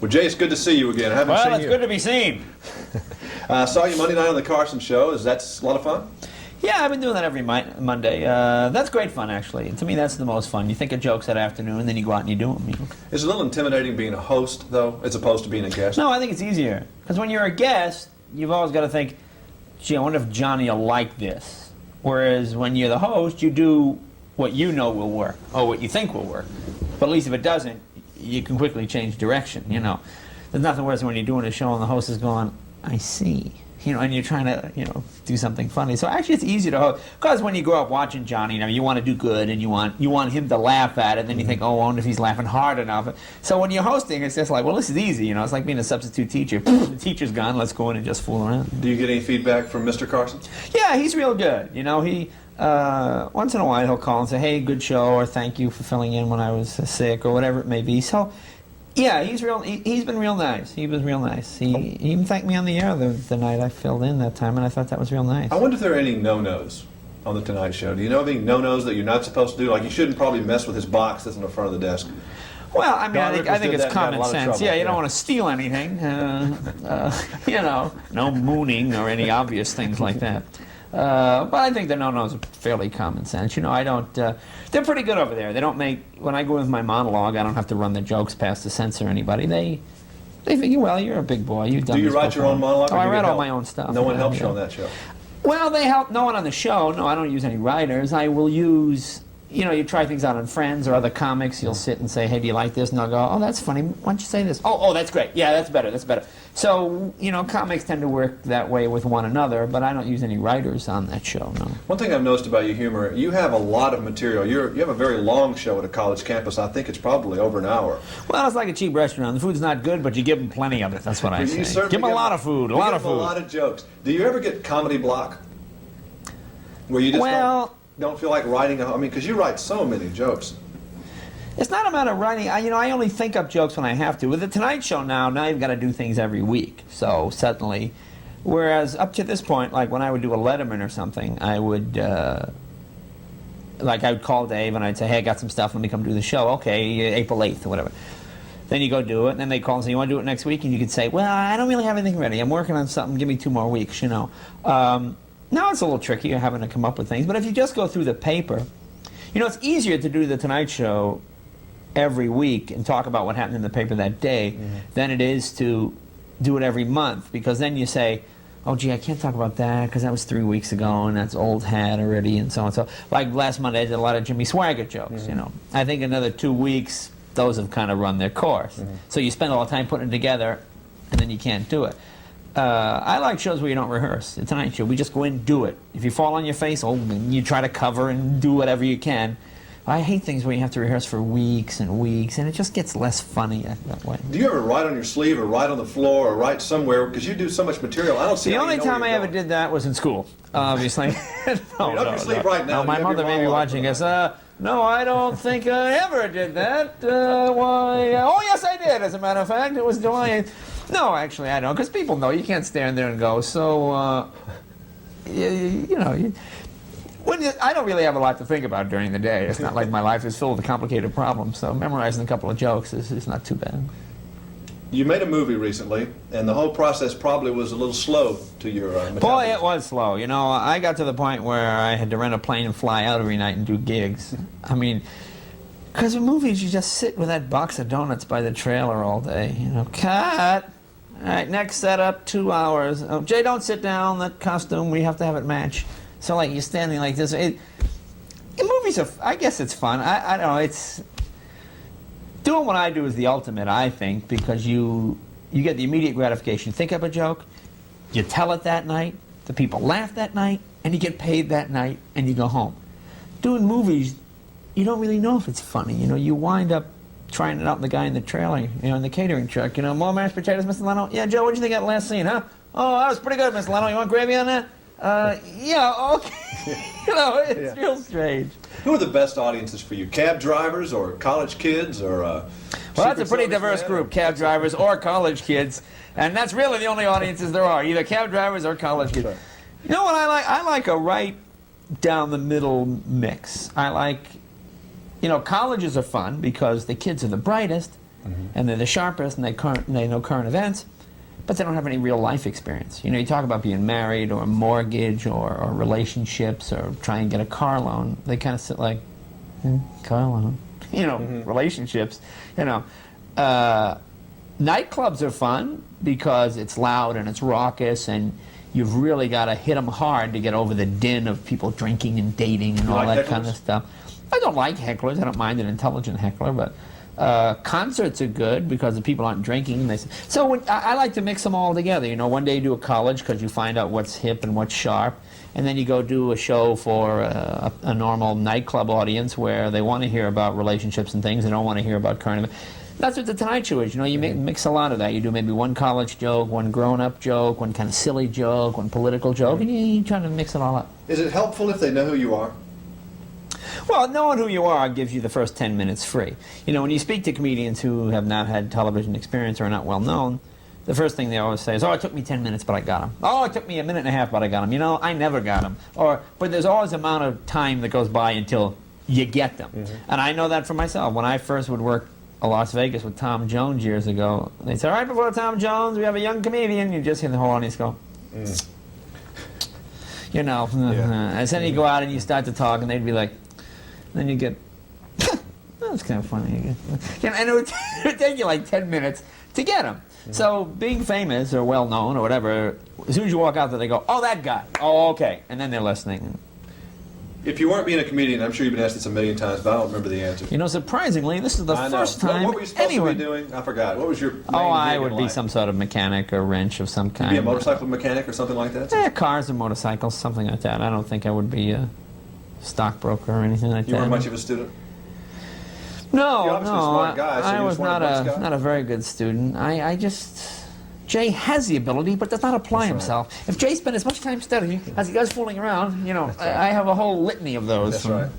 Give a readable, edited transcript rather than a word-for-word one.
Well, Jay, it's good to see you again. I haven't seen you. Well, it's good to be seen. Saw you Monday night on the Carson Show. That's a lot of fun? Yeah, I've been doing that every Monday. That's great fun, actually. To me, that's the most fun. You think of jokes that afternoon, and then you go out and you do them. You know? It's a little intimidating being a host, though, as opposed to being a guest. No, I think it's easier. Because when you're a guest, you've always got to think, gee, I wonder if Johnny will like this. Whereas when you're the host, you do what you know will work, or what you think will work. But at least if it doesn't, you can quickly change direction, you know. There's nothing worse than when you're doing a show and the host is going, I see. You know, and you're trying to, you know, do something funny. So actually, it's easier to host. Because when you grow up watching Johnny, you know, you want to do good, and you want him to laugh at it. And then you think, oh, I wonder if he's laughing hard enough. So when you're hosting, it's just like, well, this is easy. You know, it's like being a substitute teacher. The teacher's gone. Let's go in and just fool around. Do you get any feedback from Mr. Carson? Yeah, he's real good. You know, he once in a while he'll call and say, hey, good show, or thank you for filling in when I was sick, or whatever it may be. So. Yeah, he's been real nice. He was real nice. He even thanked me on the air the night I filled in that time, and I thought that was real nice. I wonder if there are any no-nos on the Tonight Show. Do you know of any no-nos that you're not supposed to do? Like, you shouldn't probably mess with his box that's in the front of the desk. Well, I mean, I think it's common sense. Trouble. Yeah, you don't want to steal anything. You know, no mooning or any obvious things like that. But I think the no-nos are fairly common sense. You know, I don't. They're pretty good over there. They don't make. When I go with my monologue, I don't have to run the jokes past to censor anybody. They figure, well, you're a big boy. You've done. Do you this write before. your own monologue? Oh, I write all my own stuff. No one helps you on that show. Well, they help. No one on the show. No, I don't use any writers. I will use. You know, you try things out on Friends or other comics. You'll sit and say, hey, do you like this? And they'll go, oh, that's funny. Why don't you say this? Oh, that's great. Yeah, that's better. That's better. So, you know, comics tend to work that way with one another, but I don't use any writers on that show, no. One thing I've noticed about your humor, you have a lot of material. You have a very long show at a college campus. I think it's probably over an hour. Well, it's like a cheap restaurant. The food's not good, but you give them plenty of it. That's what I say. Give them a lot of food, a lot of food. A lot of jokes. Do you ever get comedy block? Where you just don't feel like writing, I mean, because you write so many jokes. It's not a matter of writing. You know, I only think up jokes when I have to. With the Tonight Show now you've got to do things every week. So suddenly, whereas up to this point, like when I would do a Letterman or something, I would, like I would call Dave and I'd say, hey, I got some stuff, let me come do the show. Okay, April 8th or whatever. Then you go do it, and then they call and say, you want to do it next week? And you could say, well, I don't really have anything ready. I'm working on something. Give me 2 more weeks, you know. Now it's a little trickier having to come up with things. But if you just go through the paper, you know, it's easier to do the Tonight Show every week and talk about what happened in the paper that day than it is to do it every month, because then you say, oh gee, I can't talk about that because that was 3 weeks ago and that's old hat already and so on. So like last Monday I did a lot of Jimmy Swaggart jokes, you know. I think another 2 weeks those have kind of run their course. So you spend all the time putting it together and then you can't do it. I like shows where you don't rehearse. The Tonight Show, we just go in and do it. If you fall on your face, you try to cover and do whatever you can. I hate things where you have to rehearse for weeks and weeks, and it just gets less funny that way. Do you ever write on your sleeve or write on the floor or write somewhere? Because you do so much material. I don't see. The only time I ever did that was in school, obviously. No, right now. My mother may be watching this. No, I don't think I ever did that. Why? Oh, yes, I did. As a matter of fact, it was July 8th. No, actually, I don't, because people know. You can't stand there and go, so, you know, I don't really have a lot to think about during the day. It's not like my life is filled with complicated problems, so memorizing a couple of jokes is not too bad. You made a movie recently, and the whole process probably was a little slow to your metabolism. Boy, it was slow. You know, I got to the point where I had to rent a plane and fly out every night and do gigs. I mean, because in movies, you just sit with that box of donuts by the trailer all day. You know, cut. All right, next setup, 2 hours. Oh, Jay, don't sit down. That costume, we have to have it match. So, like, you're standing like this. In movies, I guess it's fun. I don't know. It's doing what I do is the ultimate, I think, because you get the immediate gratification. You think up a joke, you tell it that night, the people laugh that night, and you get paid that night, and you go home. Doing movies, you don't really know if it's funny. You know, you wind up trying it out in the guy in the trailer, you know, in the catering truck. You know, more mashed potatoes, Mr. Leno? Yeah, Joe, what'd you think of that last scene, huh? Oh, that was pretty good, Mr. Leno. You want gravy on that? Yeah, okay. You know, it's real strange. Who are the best audiences for you? Cab drivers or college kids or well, that's a pretty diverse group, cab drivers or college kids. And that's really the only audiences there are, either cab drivers or college kids. Sure. You know what I like? I like a right down the middle mix. I like, you know, colleges are fun because the kids are the brightest, and they're the sharpest, and they know current events, but they don't have any real life experience. You know, you talk about being married or a mortgage or relationships or trying to get a car loan. They kind of sit like, car loan, you know, relationships, you know. Nightclubs are fun because it's loud and it's raucous, and you've really got to hit them hard to get over the din of people drinking and dating and all that kind of stuff. I don't like hecklers. I don't mind an intelligent heckler, but concerts are good because the people aren't drinking. So I like to mix them all together. You know, one day you do a college because you find out what's hip and what's sharp, and then you go do a show for a normal nightclub audience where they want to hear about relationships and things. They don't want to hear about current events. That's what the Tonight Show is. You know, you mix a lot of that. You do maybe one college joke, one grown-up joke, one kind of silly joke, one political joke, and you try to mix it all up. Is it helpful if they know who you are? Well, knowing who you are gives you the first 10 minutes free. You know, when you speak to comedians who have not had television experience or are not well known, the first thing they always say is, oh, it took me 10 minutes, but I got him. Oh, it took me a minute and a half, but I got him. You know, I never got him. But there's always an amount of time that goes by until you get them. And I know that for myself. When I first would work Las Vegas with Tom Jones years ago, they said, all right, before Tom Jones, we have a young comedian. You just hear the whole audience go, you know. And then you go out and you start to talk, and they'd be like, then you get, that's kind of funny. And it would take you like 10 minutes to get them. So being famous or well-known or whatever, as soon as you walk out there, they go, oh, that guy. Oh, okay. And then they're listening. If you weren't being a comedian, I'm sure you've been asked this a million times, but I don't remember the answer. You know, surprisingly, this is the first time What were you supposed to be doing? I forgot. What was your main I gig would in be life? some sort of mechanic or wrench of some kind. Be a motorcycle mechanic or something like that? Cars or motorcycles, something like that. I don't think I would be a stockbroker or anything like that. You weren't much of a student? No, You're obviously a smart guy, so I you was just weren't not a very good student. I just... Jay has the ability, but does not apply himself. If Jay spent as much time studying as he does fooling around, you know, I have a whole litany of those. That's right.